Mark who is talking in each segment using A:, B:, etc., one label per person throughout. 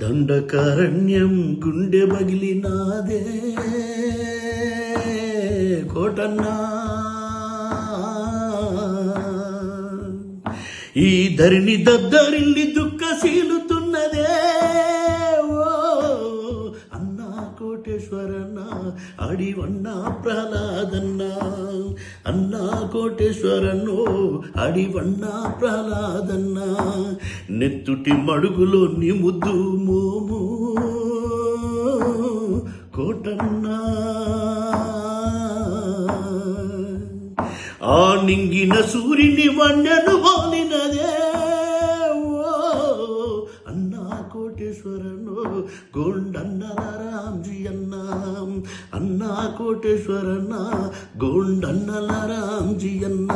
A: దండకారణ్యం గుండె బగిలినాదే కోటన్నా, ఈ ధరిని దద్దరిల్లి దుఃఖశీలుతున్నదే ఓ అన్నా కోటేశ్వరన్న, అడివన్నా ప్రహ్లాదన్న, అన్నా కోటేశ్వరన్నో అడివన్నా ప్రహ్లాదన్న, నెత్తుటి మడుగులో నీ ముద్దు మోము కోటన్నా, ఆ నింగిన సూర్యుని వన్నెను పోలినదే ఓ అన్నా కోటేశ్వరను గోండన్నల రామ్జీ అన్న, అన్నా కోటేశ్వరన్న గోండన్నల రామ్జీ అన్న.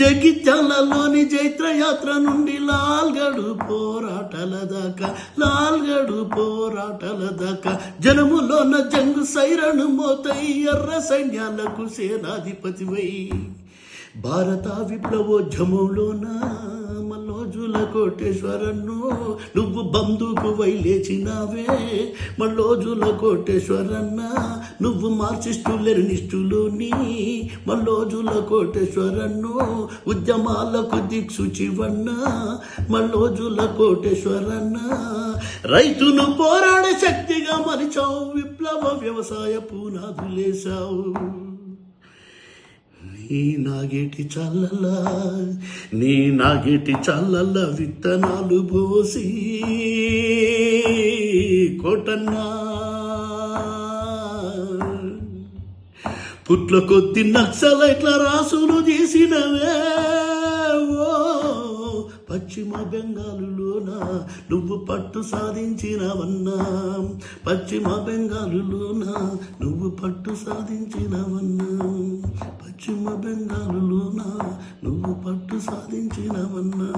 A: జగిత్యాలలోని జైత్రయాత్ర నుండి లాల్గడు పోరాటాల దాకా, లాల్గడు పోరాటాల దాకా జనములోన జంగు సైరను మోతై ఎర్ర సైన్యాలకు సేనాధిపతివై భారత విప్లవోద్యమంలోన మల్లోజుల కోటేశ్వరన్ను నువ్వు బంధుకు వైలేచినావే. మల్లోజుల కోటేశ్వరన్న నువ్వు మార్క్సిస్టు లెనినిస్టులోని మల్లోజుల కోటేశ్వరన్ను ఉద్యమాలకు దిక్సూచివన్న మల్లోజుల కోటేశ్వరన్న. రైతును పోరాడే శక్తిగా మలిచావు, విప్లవ వ్యవసాయ పునాదులేశావు. నీ నాగేటి చల్లల విత్తనాలు పోసి కోటన్నా, పుట్ల కొద్ది నక్సలైట్ల రాసులు చేసినవే ఓ పశ్చిమ బెంగాలులోన నువ్వు పట్టు సాధించినవన్నా, పశ్చిమ బెంగాలులోన నువ్వు పట్టు సాధించినవన్నా, పశ్చిమ బెంగాలులోన నువ్వు పట్టు సాధించినవన్నా.